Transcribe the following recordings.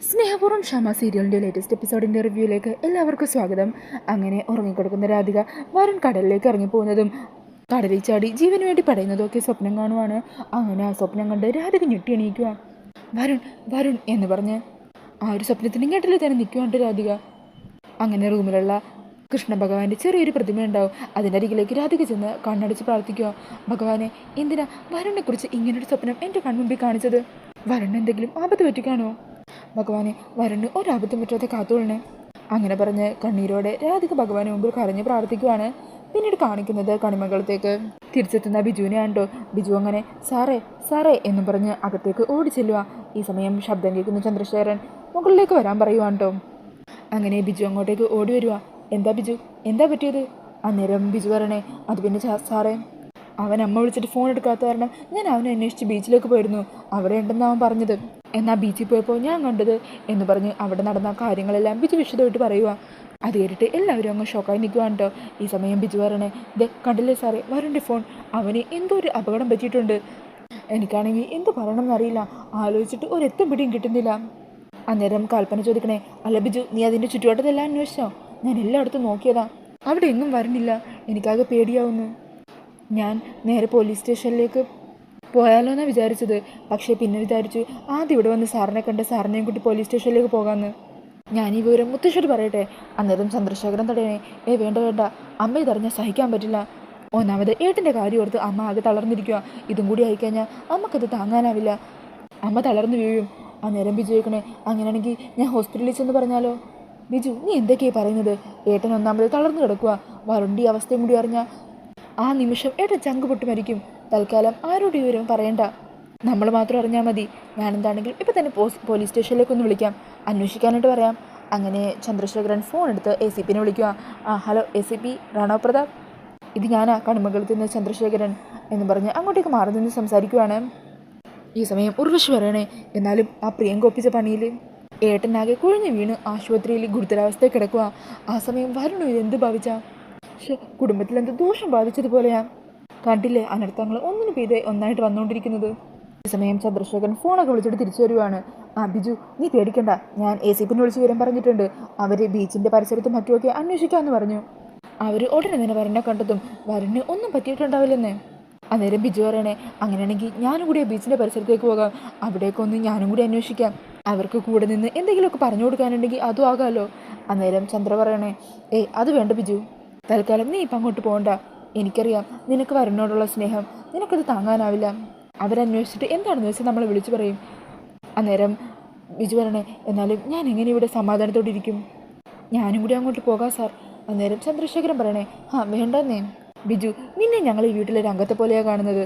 സ്നേഹപൂർവ്വം ക്ഷമ സീരിയലിൻ്റെ ലേറ്റസ്റ്റ് എപ്പിസോഡിൻ്റെ റിവ്യൂയിലേക്ക് എല്ലാവർക്കും സ്വാഗതം. അങ്ങനെ ഉറങ്ങിക്കൊടുക്കുന്ന രാധിക വരുൺ കടലിലേക്ക് ഇറങ്ങിപ്പോകുന്നതും കടലിൽ ചാടി ജീവന് വേണ്ടി പടയുന്നതും ഒക്കെ സ്വപ്നം കാണുവാണ്. അങ്ങനെ ആ സ്വപ്നം കണ്ട് രാധിക ഞെട്ടി എണീക്കുക. വരുൺ വരുൺ എന്ന് പറഞ്ഞ് ആ ഒരു സ്വപ്നത്തിൻ്റെ ഞെട്ടിൽ തന്നെ നിൽക്കുവാണ്ട് രാധിക. അങ്ങനെ റൂമിലുള്ള കൃഷ്ണ ഭഗവാന്റെ ചെറിയൊരു പ്രതിമ ഉണ്ടാവും. അതിൻ്റെ അരികിലേക്ക് രാധിക ചെന്ന് കണ്ണടച്ച് പ്രാർത്ഥിക്കുക. ഭഗവാനെ, എന്തിനാ വരുണിനെക്കുറിച്ച് ഇങ്ങനൊരു സ്വപ്നം എൻ്റെ കൺമുമ്പിൽ കാണിച്ചത്? വരുൺ എന്തെങ്കിലും ആപത്ത് പറ്റിക്കാണോ? ഭഗവാനെ, വരുണ് ഒരാപത്തും പറ്റാതെ കാത്തോളണേ. അങ്ങനെ പറഞ്ഞ് കണ്ണീരോടെ രാധിക ഭഗവാന് മുമ്പിൽ കരഞ്ഞ് പ്രാർത്ഥിക്കുവാണ്. പിന്നീട് കാണിക്കുന്നത് കണിമംഗലത്തേക്ക് തിരിച്ചെത്തുന്ന ബിജുവിനെ ആണ്ടോ. ബിജു അങ്ങനെ സാറേ സാറേ എന്നും പറഞ്ഞ് അകത്തേക്ക് ഓടി ചെല്ലുക. ഈ സമയം ശബ്ദം കേൾക്കുന്ന ചന്ദ്രശേഖരൻ മുകളിലേക്ക് വരാൻ പറയുവാണ്ടോ. അങ്ങനെ ബിജു അങ്ങോട്ടേക്ക് ഓടി വരിക. എന്താ ബിജു, എന്താ പറ്റിയത്? അന്നേരം ബിജു പറയണേ, അത് പിന്നെ സാറേ, അവൻ അമ്മ വിളിച്ചിട്ട് ഫോൺ എടുക്കാത്ത കാരണം ഞാൻ അവനെ അന്വേഷിച്ച് ബീച്ചിലേക്ക് പോയിരുന്നു. അവിടെ ഉണ്ടെന്ന് അവൻ പറഞ്ഞത്. എന്നാൽ ബീച്ചിൽ പോയപ്പോൾ ഞാൻ കണ്ടത് എന്ന് പറഞ്ഞ് അവിടെ നടന്ന കാര്യങ്ങളെല്ലാം ബിജു വിശദമായിട്ട് പറയുക. അത് കേട്ടിട്ട് എല്ലാവരും അങ്ങ് ഷോക്കായി നിൽക്കുവാണ് കേട്ടോ. ഈ സമയം ബിജു പറയണേ, ദേ കണ്ടില്ലേ സാറേ, വരുണിൻ്റെ ഫോൺ, അവന് എന്തോ ഒരു അപകടം പറ്റിയിട്ടുണ്ട്. എനിക്കാണെങ്കിൽ എന്ത് പറയണമെന്നറിയില്ല, ആലോചിച്ചിട്ട് ഒരെത്തും പിടിയും കിട്ടുന്നില്ല. അന്നേരം കൽപ്പന ചോദിക്കണേ, അല്ല ബിജു, നീ അതിൻ്റെ ചുറ്റുവട്ടത്തെല്ലാം അന്വേഷിച്ചോ? ഞാൻ എല്ലായിടത്തും നോക്കിയതാ, അവിടെ എങ്ങും വരുന്നില്ല. എനിക്കാകെ പേടിയാവുന്നു. ഞാൻ നേരെ പോലീസ് സ്റ്റേഷനിലേക്ക് പോയാലോ എന്നാണ് വിചാരിച്ചത്. പക്ഷേ പിന്നെ വിചാരിച്ചു ആദ്യം ഇവിടെ വന്ന് സാറിനെ കണ്ട് സാറിനെയും കൂട്ടി പോലീസ് സ്റ്റേഷനിലേക്ക് പോകാമെന്ന്. ഞാൻ ഈ വിവരം മുത്തശ്ശോട് പറയട്ടെ? അന്നേരം ചന്ദ്രശേഖരൻ തടയണേ, വേണ്ട വേണ്ട, അമ്മ ഇതറിഞ്ഞാൽ സഹിക്കാൻ പറ്റില്ല. ഒന്നാമത് ഏട്ടൻ്റെ കാര്യം ഓർത്ത് അമ്മ ആകെ തളർന്നിരിക്കുക. ഇതും കൂടി ആയിക്കഴിഞ്ഞാൽ അമ്മക്കത് താങ്ങാനാവില്ല, അമ്മ തളർന്നു വീഴും. അന്നേരം ബിജു ചോദിക്കണേ, അങ്ങനെയാണെങ്കിൽ ഞാൻ ഹോസ്പിറ്റലിൽ ചെന്ന് പറഞ്ഞാലോ? ബിജു, നീ എന്തൊക്കെയാണ് പറയുന്നത്? ഏട്ടൻ ഒന്നാമത് തളർന്നു കിടക്കുക. വരുണ്ടി അവസ്ഥയും കൂടി അറിഞ്ഞാൽ ആ നിമിഷം ഏട്ടൻ ചങ്ക് പൊട്ടി മരിക്കും. തൽക്കാലം ആരോട് വിവരം പറയണ്ട, നമ്മൾ മാത്രം അറിഞ്ഞാൽ മതി. ഞാനെന്താണെങ്കിലും ഇപ്പം തന്നെ പോലീസ് സ്റ്റേഷനിലേക്കൊന്ന് വിളിക്കാം, അന്വേഷിക്കാനായിട്ട് പറയാം. അങ്ങനെ ചന്ദ്രശേഖരൻ ഫോൺ എടുത്ത് ACPനെ വിളിക്കുക. ഹലോ ACP റാണോ പ്രതാപ്, ഇത് ഞാനാ കണിമംഗലത്തിൽ നിന്ന് ചന്ദ്രശേഖരൻ എന്ന് പറഞ്ഞ് അങ്ങോട്ടേക്ക് മാറി നിന്ന് സംസാരിക്കുവാണ്. ഈ സമയം ഉർവശി പറയണേ, എന്നാലും ആ പ്രിയങ്ക ഒപ്പിച്ച പണിയിൽ ഏട്ടനാകെ കുഴഞ്ഞു വീണ് ആശുപത്രിയിൽ ഗുരുതരാവസ്ഥയിൽ കിടക്കുക. ആ സമയം വരുണു എന്ത് ഭാവിച്ചാ? കുടുംബത്തിൽ എന്ത് ദോഷം ബാധിച്ചതുപോലെയാ. കണ്ടില്ലേ അനർത്ഥങ്ങൾ ഒന്നിനു പെയ്ത് ഒന്നായിട്ട് വന്നുകൊണ്ടിരിക്കുന്നത്. ഈ സമയം ചന്ദ്രശേഖരൻ ഫോണൊക്കെ വിളിച്ചിട്ട് തിരിച്ചു വരുവാണ്. ബിജു, നീ പേടിക്കണ്ട, ഞാൻ ACPനെ വിളിച്ച് വിവരം പറഞ്ഞിട്ടുണ്ട്. അവർ ബീച്ചിൻ്റെ പരിസരത്തും മറ്റുമൊക്കെ അന്വേഷിക്കാമെന്ന് പറഞ്ഞു. അവർ ഉടനെ തന്നെ വരുണിനെ കണ്ടെത്തും. വരുണിന് ഒന്നും പറ്റിയിട്ടുണ്ടാവില്ലെന്നേ. അന്നേരം ബിജു പറയണേ, അങ്ങനെയാണെങ്കിൽ ഞാനും കൂടി ബീച്ചിൻ്റെ പരിസരത്തേക്ക് പോകാം, അവിടേക്കൊന്ന് ഞാനും കൂടി അന്വേഷിക്കാം. അവർക്ക് കൂടെ നിന്ന് എന്തെങ്കിലുമൊക്കെ പറഞ്ഞു കൊടുക്കാനുണ്ടെങ്കിൽ അതും ആകാമല്ലോ. അന്നേരം ചന്ദ്ര പറയണേ, അത് വേണ്ട ബിജു, തൽക്കാലം നീ ഇപ്പം അങ്ങോട്ട് പോകണ്ട. എനിക്കറിയാം നിനക്ക് വരുണിനോടുള്ള സ്നേഹം, നിനക്കത് താങ്ങാനാവില്ല. അവരന്വേഷിച്ചിട്ട് എന്താണെന്ന് വെച്ചാൽ നമ്മളെ വിളിച്ചു പറയും. അന്നേരം ബിജു പറയണേ, എന്നാലും ഞാൻ എങ്ങനെ ഇവിടെ സമാധാനത്തോടെ ഇരിക്കും? ഞാനും കൂടി അങ്ങോട്ട് പോകാം സാർ. അന്നേരം ചന്ദ്രശേഖരൻ പറയണേ, വേണ്ടെന്നേ ബിജു, നിന്നെ ഞങ്ങൾ ഈ വീട്ടിലെ രംഗത്തെ പോലെയാണ് കാണുന്നത്.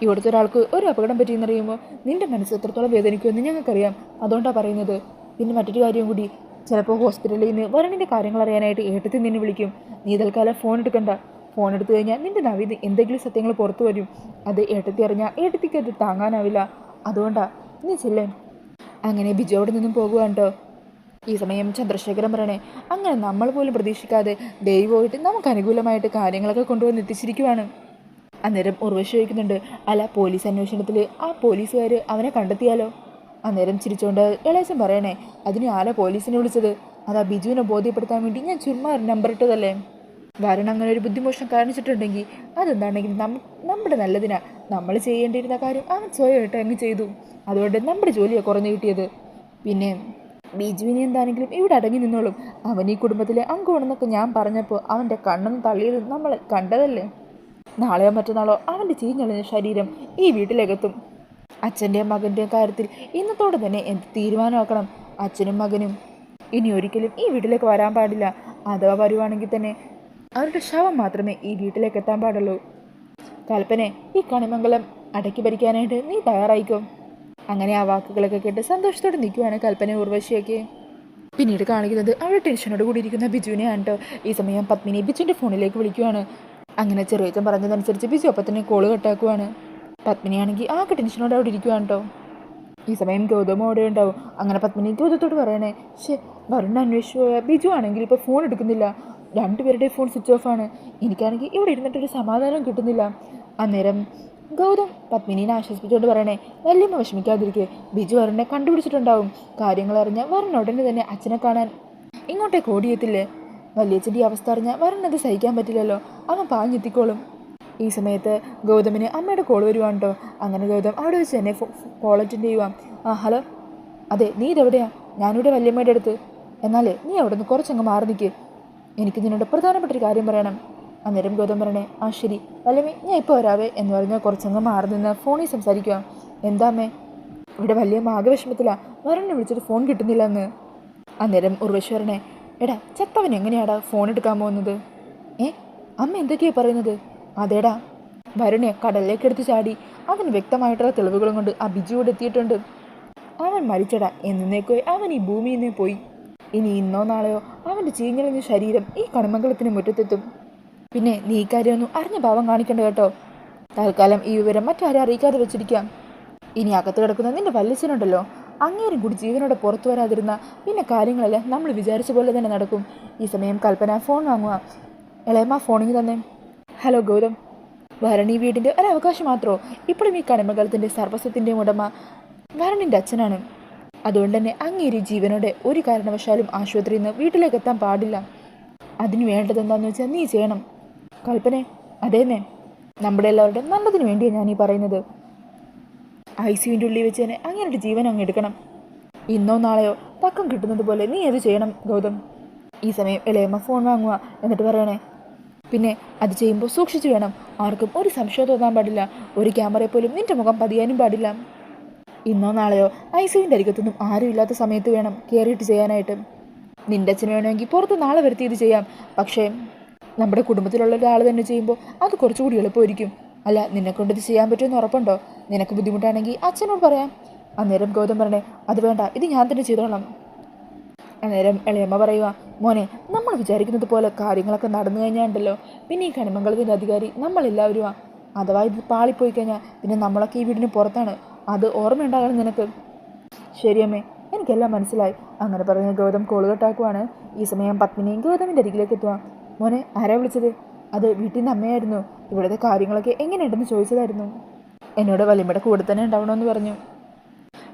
ഇവിടുത്തെ ഒരാൾക്ക് ഒരു അപകടം പറ്റിയെന്നറിയുമ്പോൾ നിന്റെ മനസ്സ് എത്രത്തോളം വേദനിക്കുമെന്ന് ഞങ്ങൾക്കറിയാം, അതുകൊണ്ടാണ് പറയുന്നത്. പിന്നെ മറ്റൊരു കാര്യം കൂടി, ചിലപ്പോൾ ഹോസ്പിറ്റലിൽ നിന്ന് വരുണിൻ്റെ കാര്യങ്ങൾ അറിയാനായിട്ട് ഏട്ടത്തി നിന്നെ വിളിക്കും. നീ തൽക്കാലം ഫോൺ എടുക്കണ്ട. ഫോൺ എടുത്തു കഴിഞ്ഞാൽ നിന്റെ നാവിൽ എന്തെങ്കിലും സത്യങ്ങൾ പുറത്തു വരും. അത് ഏട്ടത്തി അറിഞ്ഞാൽ ഏട്ടത്തിക്ക് അത് താങ്ങാനാവില്ല, അതുകൊണ്ടാണ് നീ ചെല്ലേ. അങ്ങനെ ബിജു അവിടെ നിന്നും പോകുവാണ് കേട്ടോ. ഈ സമയം ചന്ദ്രശേഖരൻ പറയണേ, അങ്ങനെ നമ്മൾ പോലും പ്രതീക്ഷിക്കാതെ ദൈവമായിട്ട് നമുക്ക് അനുകൂലമായിട്ട് കാര്യങ്ങളൊക്കെ കൊണ്ടുവന്ന് എത്തിച്ചിരിക്കുവാണ്. അന്നേരം ഉർവശി ചോദിക്കുന്നുണ്ട്, അല്ല പോലീസ് അന്വേഷണത്തിൽ ആ പോലീസുകാർ അവനെ കണ്ടെത്തിയാലോ? അന്നേരം ചിരിച്ചുകൊണ്ട് ഇളയച്ചൻ പറയണേ, അതിന് ആരാ പോലീസിനെ വിളിച്ചത്? അതാ ബിജുവിനെ ബോധ്യപ്പെടുത്താൻ വേണ്ടി ഞാൻ ചുമ്മാ നമ്പർ ഇട്ടതല്ലേ. വരുൺ അങ്ങനെ ഒരു ബുദ്ധിമോശം കാണിച്ചിട്ടുണ്ടെങ്കിൽ അതെന്താണെങ്കിലും നമ്മുടെ നല്ലതിനാ. നമ്മൾ ചെയ്യേണ്ടിയിരുന്ന കാര്യം അവൻ സ്വയമായിട്ട് അങ്ങ് ചെയ്തു, അതുകൊണ്ട് നമ്മുടെ ജോലിയാണ് കുറഞ്ഞു കിട്ടിയത്. പിന്നെ ബിജുവിനെ എന്താണെങ്കിലും ഇവിടെ അടങ്ങി നിന്നോളും. അവൻ ഈ കുടുംബത്തിലെ അംഗമാണെന്നൊക്കെ ഞാൻ പറഞ്ഞപ്പോൾ അവൻ്റെ കണ്ണൊന്നും തള്ളിയത് നമ്മൾ കണ്ടതല്ലേ. നാളെയോ മറ്റന്നാളോ അവൻ്റെ ചീഞ്ഞളിഞ്ഞ ശരീരം ഈ വീട്ടിലേക്കെത്തും. അച്ഛൻ്റെയും മകൻ്റെയും കാര്യത്തിൽ ഇന്നത്തോടെ തന്നെ എന്ത് തീരുമാനമാക്കണം. അച്ഛനും മകനും ഇനി ഒരിക്കലും ഈ വീട്ടിലേക്ക് വരാൻ പാടില്ല. അഥവാ വരുവാണെങ്കിൽ തന്നെ അവരുടെ ശവം മാത്രമേ ഈ വീട്ടിലേക്ക് എത്താൻ പാടുള്ളൂ. കൽപ്പനെ, ഈ കണിമംഗലം അടക്കി ഭരിക്കാനായിട്ട് നീ തയ്യാറായിക്കോ. അങ്ങനെ ആ വാക്കുകളൊക്കെ കേട്ട് സന്തോഷത്തോടെ നിൽക്കുവാണ് കൽപ്പന ഉർവശിയൊക്കെ. പിന്നീട് കാണിക്കുന്നത് അവരുടെ ടെൻഷനോട് കൂടി ഇരിക്കുന്ന ബിജുവിനെയാണ് കേട്ടോ. ഈ സമയം പത്മിനി ബിജുവിൻ്റെ ഫോണിലേക്ക് വിളിക്കുവാണ്. അങ്ങനെ ചെറിയച്ചൻ പറഞ്ഞതനുസരിച്ച് ബിജു അപ്പം തന്നെ കോള് കട്ടാക്കുവാണ്. പത്മിനിയാണെങ്കിൽ ആകെ ടെൻഷനോടെ അവിടെ ഇരിക്കുവാണ് കേട്ടോ. ഈ സമയം ഗൗതമ അവിടെ ഉണ്ടാവും. അങ്ങനെ പത്മിനി ഗൗതത്തോട് പറയണേ, വരുൺ അന്വേഷിച്ചു പോയാൽ ബിജു ആണെങ്കിൽ ഇപ്പോൾ ഫോൺ എടുക്കുന്നില്ല. രണ്ടുപേരുടെ ഫോൺ സ്വിച്ച് ഓഫ് ആണ്. എനിക്കാണെങ്കിൽ ഇവിടെ ഇരുന്നിട്ടൊരു സമാധാനം കിട്ടുന്നില്ല. അന്നേരം ഗൗതം പത്മിനീനെ ആശ്വസിപ്പിച്ചുകൊണ്ട് പറയണേ, വല്യമ്മ വിഷമിക്കാതിരിക്കെ, ബിജു വരുണിനെ കണ്ടുപിടിച്ചിട്ടുണ്ടാവും. കാര്യങ്ങൾ അറിഞ്ഞ വരുൺ ഉടനെ തന്നെ അച്ഛനെ കാണാൻ ഇങ്ങോട്ടേക്ക് ഓടിയെത്തില്ലേ. വലിയച്ഛൻ്റെ ഈ അവസ്ഥ അറിഞ്ഞാൽ വരുണത് സഹിക്കാൻ പറ്റില്ലല്ലോ, അവൻ പാഞ്ഞെത്തിക്കോളും. ഈ സമയത്ത് ഗൗതമിന് അമ്മയുടെ കോൾ വരുവാണ് കേട്ടോ. അങ്ങനെ ഗൗതം അവിടെ വെച്ച് തന്നെ കോൾ അറ്റൻഡ് ചെയ്യുവാം. ഹലോ, അതെ, നീ ഇതെവിടെയാ? ഞാനിവിടെ വല്യമ്മയുടെ അടുത്ത്. എന്നാലേ നീ അവിടെ നിന്ന് കുറച്ചങ്ങ് മാറി നിൽക്ക്, എനിക്ക് നിന്നോട് പ്രധാനപ്പെട്ടൊരു കാര്യം പറയണം. അന്നേരം ഗൗതം പറയണേ, ശരി വല്യമ്മേ, ഞാൻ ഇപ്പോൾ വരാവേ എന്ന് പറഞ്ഞാൽ കുറച്ചങ്ങ് മാറി നിന്ന് ഫോണിൽ സംസാരിക്കുക. എന്താമ്മേ? ഇവിടെ വല്യമ്മ ആകെ വിഷമത്തിലാ, വരുണിനെ വിളിച്ചിട്ട് ഫോൺ കിട്ടുന്നില്ല എന്ന്. അന്നേരം ഉർവശി പറയണേ, എടാ ചത്തവൻ എങ്ങനെയാടാ ഫോൺ എടുക്കാൻ പോകുന്നത്? അമ്മ എന്തൊക്കെയാ പറയുന്നത്? അതേടാ, വരുണെ കടലിലേക്ക് എടുത്ത് ചാടി. അതിന് വ്യക്തമായിട്ടുള്ള തെളിവുകളും കൊണ്ട് ആ ബിജു ഇവിടെ എത്തിയിട്ടുണ്ട്. അവൻ മരിച്ചടാ, എന്നേക്കോ അവൻ ഈ ഭൂമിയിൽ നിന്നേ പോയി. ഇനി ഇന്നോ നാളെയോ അവൻ്റെ ചീഞ്ഞളിഞ്ഞ ശരീരം ഈ കണിമംഗലത്തിന് മുറ്റത്തെത്തും. പിന്നെ നീ കാര്യമൊന്നും അറിഞ്ഞ ഭാവം കാണിക്കണ്ട കേട്ടോ. തൽക്കാലം ഈ വിവരം മറ്റാരും അറിയിക്കാതെ വെച്ചിരിക്കാം. ഇനി അകത്ത് കിടക്കുന്ന നിന്റെ വല്യച്ഛനുണ്ടല്ലോ, അങ്ങേരും കൂടി ജീവനോടെ പുറത്തു വരാതിരുന്ന പിന്നെ കാര്യങ്ങളെല്ലാം നമ്മൾ വിചാരിച്ച പോലെ തന്നെ നടക്കും. ഈ സമയം കൽപ്പന ഫോൺ വാങ്ങുക. ഇളയമ്മ ഫോണിങ് തന്നെ. ഹലോ ഗൗതം, ഭരണി വീടിൻ്റെ ഒരവകാശം മാത്രമോ? ഇപ്പോഴും ഈ കണിമംഗലത്തിൻ്റെ സർവസ്വത്തിൻ്റെയും ഉടമ വരുണിൻ്റെ അച്ഛനാണ്. അതുകൊണ്ട് തന്നെ അങ്ങേരി ജീവനോടെ ഒരു കാരണവശാലും ആശുപത്രിയിൽ നിന്ന് വീട്ടിലേക്ക് എത്താൻ പാടില്ല. അതിന് വേണ്ടതെന്താണെന്ന് വെച്ചാൽ നീ ചെയ്യണം. കൽപ്പനെ, അതേന്നെ, നമ്മുടെ എല്ലാവരുടെ നല്ലതിന് വേണ്ടിയാണ് ഞാനീ പറയുന്നത്. ICUവിൻ്റെ ഉള്ളിൽ വെച്ച് തന്നെ അങ്ങേരുടെ ജീവൻ അങ്ങ് എടുക്കണം. ഇന്നോ നാളെയോ തക്കം കിട്ടുന്നത് പോലെ നീ അത് ചെയ്യണം ഗൗതം. ഈ സമയം ഇളയമ്മ ഫോൺ വാങ്ങുക. എന്നിട്ട് പറയണേ, പിന്നെ അത് ചെയ്യുമ്പോൾ സൂക്ഷിച്ചു വേണം. ആർക്കും ഒരു സംശയം തോന്നാൻ പാടില്ല. ഒരു ക്യാമറയെ പോലും നിന്റെ മുഖം പതിയാനും പാടില്ല. ഇന്നോ നാളെയോ ICUവിൻ്റെ അരികത്തൊന്നും ആരും ഇല്ലാത്ത സമയത്ത് വേണം കയറിയിട്ട് ചെയ്യാനായിട്ട്. നിന്റെ അച്ഛന് വേണമെങ്കിൽ പുറത്ത് നാളെ വരുത്തി ഇത് ചെയ്യാം. പക്ഷേ നമ്മുടെ കുടുംബത്തിലുള്ള ഒരാൾ തന്നെ ചെയ്യുമ്പോൾ അത് കുറച്ചുകൂടി എളുപ്പമായിരിക്കും. അല്ല, നിന്നെക്കൊണ്ട് ഇത് ചെയ്യാൻ പറ്റുമെന്ന് ഉറപ്പുണ്ടോ? നിനക്ക് ബുദ്ധിമുട്ടാണെങ്കിൽ അച്ഛനോട് പറയാം. അന്നേരം ഗൗതം പറഞ്ഞേ, അത് വേണ്ട, ഇത് ഞാൻ തന്നെ ചെയ്തോളാം. അന്നേരം ഇളയമ്മ പറയുക, മോനെ, നമ്മൾ വിചാരിക്കുന്നത് പോലെ കാര്യങ്ങളൊക്കെ നടന്നു കഴിഞ്ഞാൽ ഉണ്ടല്ലോ, പിന്നെ ഈ കണിമംഗലത്തിൻ്റെ അധികാരി നമ്മളെല്ലാവരുമാണ്. അഥവാ ഇത് പാളിപ്പോയി കഴിഞ്ഞാൽ പിന്നെ നമ്മളൊക്കെ ഈ വീടിന് പുറത്താണ്. അത് ഓർമ്മയുണ്ടാകണം നിനക്ക്. ശരിയമ്മേ, എനിക്കെല്ലാം മനസ്സിലായി. അങ്ങനെ പറഞ്ഞ് ഗൗതം കോൾ കട്ടാക്കുവാണ്. ഈ സമയം പത്മിനിയും ഗൗതമിൻ്റെ അരികിലേക്ക് എത്തുക. മോനെ, ആരാ വിളിച്ചത്? അത് വീട്ടിൽ നിന്ന് അമ്മയായിരുന്നു. ഇവിടുത്തെ കാര്യങ്ങളൊക്കെ എങ്ങനെയുണ്ടെന്ന് ചോദിച്ചതായിരുന്നു. എന്നോട് വല്യമ്മയുടെ കൂടെ തന്നെ ഉണ്ടാവണമെന്ന് പറഞ്ഞു.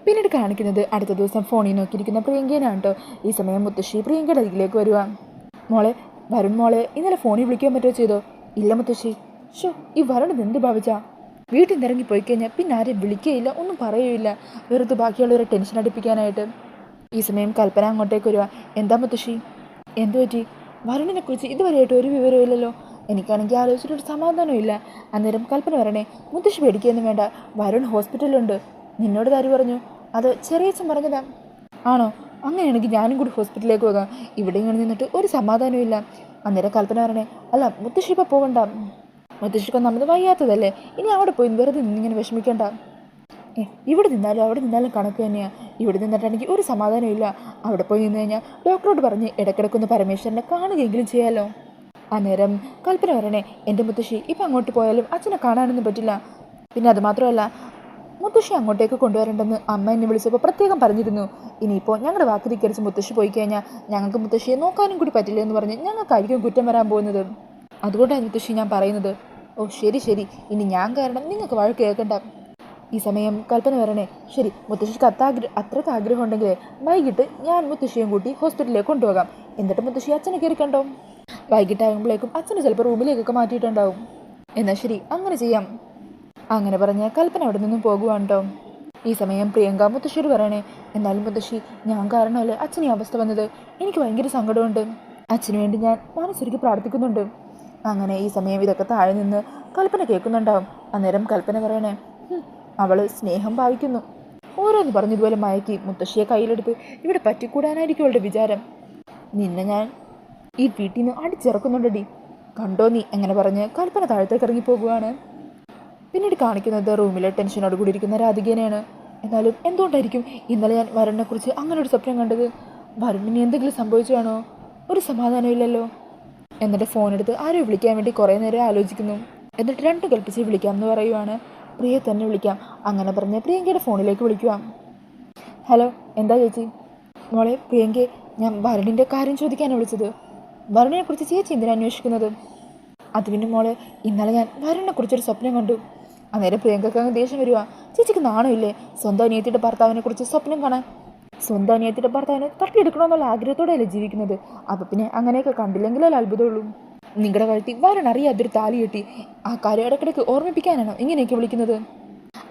പിന്നീട് കാണിക്കുന്നത് അടുത്ത ദിവസം ഫോണിൽ നോക്കിയിരിക്കുന്ന പ്രിയങ്കേനാണ് കേട്ടോ. ഈ സമയം മുത്തശ്ശി പ്രിയങ്കയുടെ അരികിലേക്ക് വരുക. മോളെ, വരുൺ മോളെ ഇന്നലെ ഫോണിൽ വിളിക്കാൻ പറ്റുമോ ചെയ്തോ? ഇല്ല മുത്തശ്ശി. ഈ വരുണത് എന്ത് ഭാവിച്ചാ? വീട്ടിൽ നിന്ന് ഇറങ്ങിപ്പോയി കഴിഞ്ഞാൽ പിന്നെ ആരെയും വിളിക്കുകയില്ല, ഒന്നും പറയുകയില്ല, വെറുതെ ബാക്കിയുള്ളവരെ ടെൻഷൻ അടിപ്പിക്കാനായിട്ട്. ഈ സമയം കൽപ്പന അങ്ങോട്ടേക്ക് വരിക. എന്താ മുത്തശ്ശി, എന്തു പറ്റി? വരുണിനെ കുറിച്ച് ഇതുവരെയായിട്ട് ഒരു വിവരവും ഇല്ലല്ലോ. എനിക്കാണെങ്കിൽ ആലോചിച്ചിട്ടൊരു സമാധാനവും ഇല്ല. അന്നേരം കൽപ്പന പറയണേ, മുത്തശ്ശി പേടിക്കുകയൊന്നും വേണ്ട, വരുൺ ഹോസ്പിറ്റലിലുണ്ട്. നിന്നോട് താര് പറഞ്ഞു? അത് ചെറിയച്ഛൻ പറഞ്ഞതാ. ആണോ? അങ്ങനെയാണെങ്കിൽ ഞാനും കൂടി ഹോസ്പിറ്റലിലേക്ക് പോകാം. ഇവിടെ ഇങ്ങനെ നിന്നിട്ട് ഒരു സമാധാനവും ഇല്ല. അന്നേരം കൽപ്പന പറയണേ, അല്ല മുത്തശ്ശി ഇപ്പോൾ പോകണ്ട, മുത്തശ്ശിക്ക് നമ്മൾ വയ്യാത്തതല്ലേ, ഇനി അവിടെ പോയി വെറുതെ ഇങ്ങനെ വിഷമിക്കണ്ട. ഇവിടെ നിന്നാലും അവിടെ നിന്നാലും കണക്ക് തന്നെയാണ്. ഇവിടെ നിന്നിട്ടാണെങ്കിൽ ഒരു സമാധാനം ഇല്ല. അവിടെ പോയി നിന്ന് കഴിഞ്ഞാൽ ഡോക്ടറോട് പറഞ്ഞ് ഇടയ്ക്കിടയ്ക്കൊന്ന് പരമേശ്വരനെ കാണുകയെങ്കിലും ചെയ്യാമല്ലോ. അന്നേരം കൽപ്പന പറയണേ, എൻ്റെ മുത്തശ്ശി ഇപ്പം അങ്ങോട്ട് പോയാലും അച്ഛനെ കാണാനൊന്നും പറ്റില്ല. പിന്നെ അതുമാത്രമല്ല, മുത്തശ്ശി അങ്ങോട്ടേക്ക് കൊണ്ടുവരണ്ടെന്ന് അമ്മ എന്നെ വിളിച്ചപ്പോൾ പ്രത്യേകം പറഞ്ഞിരുന്നു. ഇനിയിപ്പോൾ ഞങ്ങളുടെ വാക്ക് ധിക്കരിച്ച് മുത്തശ്ശി പോയി കഴിഞ്ഞാൽ ഞങ്ങൾക്ക് മുത്തശ്ശിയെ നോക്കാനും കൂടി പറ്റില്ല എന്ന് പറഞ്ഞ് ഞങ്ങൾക്കായിരിക്കും കുറ്റം വരാൻ പോകുന്നത്. അതുകൊണ്ടാണ് മുത്തശ്ശി ഞാൻ പറയുന്നത്. ഓ ശരി ശരി, ഇനി ഞാൻ കാരണം നിങ്ങൾക്ക് വഴക്ക് കേൾക്കണ്ട. ഈ സമയം കൽപ്പന പറയണേ, ശരി മുത്തശ്ശിക്ക് അത്രയ്ക്ക് ആഗ്രഹം ഉണ്ടെങ്കിൽ വൈകിട്ട് ഞാൻ മുത്തശ്ശിയും കൂട്ടി ഹോസ്പിറ്റലിലേക്ക് കൊണ്ടുപോകാം. എന്നിട്ട് മുത്തശ്ശി അച്ഛനെ കയറിക്കണ്ടോ. വൈകിട്ടാകുമ്പോഴേക്കും അച്ഛനെ ചിലപ്പോൾ റൂമിലേക്കൊക്കെ മാറ്റിയിട്ടുണ്ടാവും. എന്നാൽ ശരി, അങ്ങനെ ചെയ്യാം. അങ്ങനെ പറഞ്ഞ് കൽപ്പന അവിടെ നിന്നും പോകുവാണ്ടോ. ഈ സമയം പ്രിയങ്ക മുത്തശ്ശിയോട് പറയണേ, എന്നാലും മുത്തശ്ശി, ഞാൻ കാരണമല്ലേ അച്ഛൻ ഈ അവസ്ഥ വന്നത്. എനിക്ക് ഭയങ്കര സങ്കടമുണ്ട്. അച്ഛന് വേണ്ടി ഞാൻ മനസ്സൊരുക്കി പ്രാർത്ഥിക്കുന്നുണ്ട്. അങ്ങനെ ഈ സമയം ഇതൊക്കെ താഴെ നിന്ന് കൽപ്പന കേൾക്കുന്നുണ്ടാവും. അന്നേരം കൽപ്പന പറയണേ, അവൾ സ്നേഹം ഭാവിക്കുന്നു. ഓരോന്ന് പറഞ്ഞതുപോലെ മയക്കി മുത്തശ്ശിയെ കയ്യിലെടുത്ത് ഇവിടെ പറ്റിക്കൂടാനായിരിക്കും അവളുടെ വിചാരം. നിന്നെ ഞാൻ ഈ വീട്ടിൽ നിന്ന് അടിച്ചിറക്കുന്നുണ്ടടി, കണ്ടോ നീ. അങ്ങനെ പറഞ്ഞ് കൽപ്പന താഴത്തേക്ക് ഇറങ്ങിപ്പോകുകയാണ്. പിന്നീട് കാണിക്കുന്നത് റൂമിലെ ടെൻഷനോട് കൂടി ഇരിക്കുന്ന രാധികേനെയാണ്. എന്നാലും എന്തുകൊണ്ടായിരിക്കും ഇന്നലെ ഞാൻ വരുണിനെക്കുറിച്ച് അങ്ങനെ ഒരു സ്വപ്നം കണ്ടത്? വരുണിന് എന്തെങ്കിലും സംഭവിച്ചാണോ? ഒരു സമാധാനമില്ലല്ലോ. എന്നിട്ട് ഫോണെടുത്ത് ആരെയോ വിളിക്കാൻ വേണ്ടി കുറേ നേരം ആലോചിക്കുന്നു. എന്നിട്ട് രണ്ടും കൽപ്പിച്ച് വിളിക്കാമെന്ന് പറയുവാണ്. പ്രിയെ തന്നെ വിളിക്കാം. അങ്ങനെ പറഞ്ഞ് പ്രിയങ്കയുടെ ഫോണിലേക്ക് വിളിക്കുക. ഹലോ, എന്താ ചേച്ചി? മോളെ പ്രിയങ്കെ, ഞാൻ വരുണിൻ്റെ കാര്യം ചോദിക്കാനാണ് വിളിച്ചത്. വരുണിനെക്കുറിച്ച് ചേച്ചി എന്തിനാണ് അന്വേഷിക്കുന്നത്? അത് പിന്നെ മോളെ, ഇന്നലെ ഞാൻ വരുണിനെക്കുറിച്ചൊരു സ്വപ്നം കണ്ടു. അന്നേരം പ്രിയങ്കയ്ക്ക് അങ്ങ് ദേഷ്യം വരുക. ചേച്ചിക്ക് നാണമില്ലേ സ്വന്തം അനിയത്തിയുടെ ഭർത്താവിനെ കുറിച്ച് സ്വപ്നം കാണാൻ? സ്വന്തം അനിയത്തിയുടെ ഭർത്താവിനെ തട്ടിയെടുക്കണമെന്നുള്ള ആഗ്രഹത്തോടെയല്ലേ ജീവിക്കുന്നത്? അപ്പം പിന്നെ അങ്ങനെയൊക്കെ കണ്ടില്ലെങ്കിലല്ലേ അത്ഭുതമുള്ളൂ. നിങ്ങളുടെ കഴുത്തിൽ വരൻ അറിയാതൊരു താലി കെട്ടി ആ കാര്യം ഇടയ്ക്കിടയ്ക്ക് ഓർമ്മിപ്പിക്കാനാണോ ഇങ്ങനെയൊക്കെ വിളിക്കുന്നത്?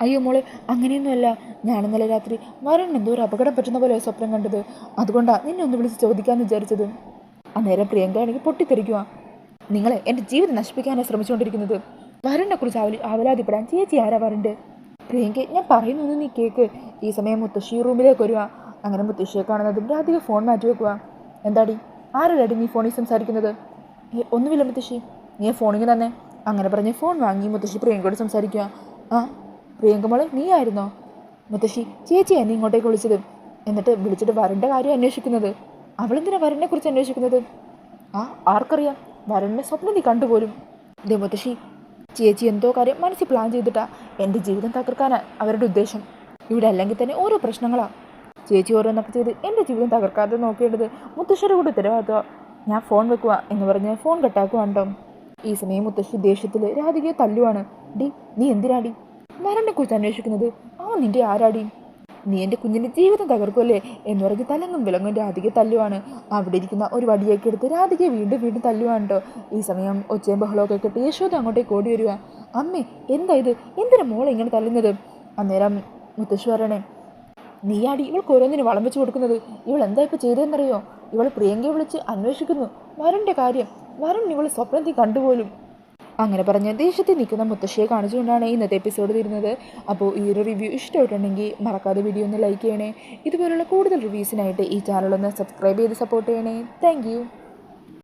അയ്യോ മോളെ, അങ്ങനെയൊന്നുമല്ല. ഞാനിന്നലെ രാത്രി വരൻ എന്തോ ഒരു അപകടം പറ്റുന്ന പോലെ സ്വപ്നം കണ്ടത്. അതുകൊണ്ടാണ് നിന്നെ ഒന്ന് വിളിച്ച് ചോദിക്കാമെന്ന് വിചാരിച്ചത്. അന്നേരം പ്രിയങ്ക ആണെങ്കിൽ പൊട്ടിത്തെറിക്കുക. നിങ്ങളെ എൻ്റെ ജീവിതം നശിപ്പിക്കാനാണ് ശ്രമിച്ചുകൊണ്ടിരിക്കുന്നത്. വരനെ കുറിച്ച് അവലാതിപ്പെടാൻ ചേച്ചി ആരാ വരണ്ട്? പ്രിയങ്ക, ഞാൻ പറയുന്നൊന്നും നീ കേക്ക്. ഈ സമയം മുത്തശ്ശി റൂമിലേക്ക് വരിക. അങ്ങനെ മുത്തശ്ശിയെ കാണുന്നതും രാധിക ഫോൺ മാറ്റി വെക്കുക. എന്താടി, ആരാടി നീ ഫോണിൽ സംസാരിക്കുന്നത്? ഒന്നുമില്ല മുത്തശ്ശി, നീ ഫോണിങ് തന്നെ. അങ്ങനെ പറഞ്ഞ് ഫോൺ വാങ്ങി മുത്തശ്ശി പ്രിയങ്കയോട് സംസാരിക്കുക. ആ പ്രിയങ്ക മോളെ, നീ ആയിരുന്നോ? മുത്തശ്ശി, ചേച്ചി എന്നെ ഇങ്ങോട്ടേക്ക് വിളിച്ചത്. എന്നിട്ട് വിളിച്ചിട്ട് വരൻ്റെ കാര്യം അന്വേഷിക്കുന്നത്. അവളെന്തിനാ വരനെ കുറിച്ച് അന്വേഷിക്കുന്നത്? ആർക്കറിയാം, വരനെ സ്വപ്നം നീ കണ്ടുപോലും. ദേ മുത്തശ്ശി, ചേച്ചി എന്തോ കാര്യം മനസ്സിൽ പ്ലാൻ ചെയ്തിട്ടാ എൻ്റെ ജീവിതം തകർക്കാനാണ് അവരുടെ ഉദ്ദേശം. ഇവിടെ അല്ലെങ്കിൽ തന്നെ ഓരോ പ്രശ്നങ്ങളാണ്. ചേച്ചി ഓരോന്നൊക്കെ ചെയ്ത് എൻ്റെ ജീവിതം തകർക്കാതെ നോക്കേണ്ടത് മുത്തശ്ശിയുടെ കൂടെ ഉത്തരവാദിത്വം. ഞാൻ ഫോൺ വെക്കുക എന്ന് പറഞ്ഞ് ഫോൺ കട്ടാക്കുവാണ്ടോ. ഈ സമയം മുത്തശ്ശി ദേഷ്യത്തിൽ രാധികയെ തല്ലുവാണ്. ഡി, നീ എന്തിനാടി വരനെ കുറിച്ച് അന്വേഷിക്കുന്നത്? നിന്റെ ആരാടി? നീ എൻ്റെ കുഞ്ഞിൻ്റെ ജീവിതം തകർക്കുമല്ലേ എന്ന് പറഞ്ഞ് തലങ്ങും വിലങ്ങും രാധികയെ തല്ലുവാണ്. അവിടെ ഇരിക്കുന്ന ഒരു വടിയൊക്കെ എടുത്ത് രാധികയെ വീണ്ടും വീണ്ടും തല്ലുവാണ്ടോ. ഈ സമയം ഒച്ചയും ബഹളമൊക്കെ കേട്ട് യശോദ അങ്ങോട്ടേക്ക് ഓടി വരിക. അമ്മേ, എന്താ ഇത്? എന്തിനാ മോളെ ഇങ്ങനെ തല്ലുന്നത്? അന്നേരം മുത്തശ്ശി പറയണേ, നീയാടി ഇവൾക്ക് ഓരോന്നിന് വളം വെച്ച് കൊടുക്കുന്നത്. ഇവൾ എന്താ ഇപ്പോൾ ചെയ്തതെന്നറിയോ? ഇവൾ പ്രിയങ്കയെ വിളിച്ച് അന്വേഷിക്കുന്നു വരൻ്റെ കാര്യം. വരൻ ഇവൾ സ്വപ്നത്തിൽ കണ്ടുപോലും. അങ്ങനെ പറഞ്ഞ് ദേഷ്യത്തിൽ നിൽക്കുന്ന മുത്തശ്ശിയെ കാണിച്ചുകൊണ്ടാണ് ഇന്നത്തെ എപ്പിസോഡ് തീരുന്നത്. അപ്പോൾ ഈ ഒരു റിവ്യൂ ഇഷ്ടമായിട്ടുണ്ടെങ്കിൽ മറക്കാതെ വീഡിയോ ഒന്ന് ലൈക്ക് ചെയ്യണേ. ഇതുപോലുള്ള കൂടുതൽ റിവ്യൂസിനായിട്ട് ഈ ചാനലൊന്ന് സബ്സ്ക്രൈബ് ചെയ്ത് സപ്പോർട്ട് ചെയ്യണേ. താങ്ക്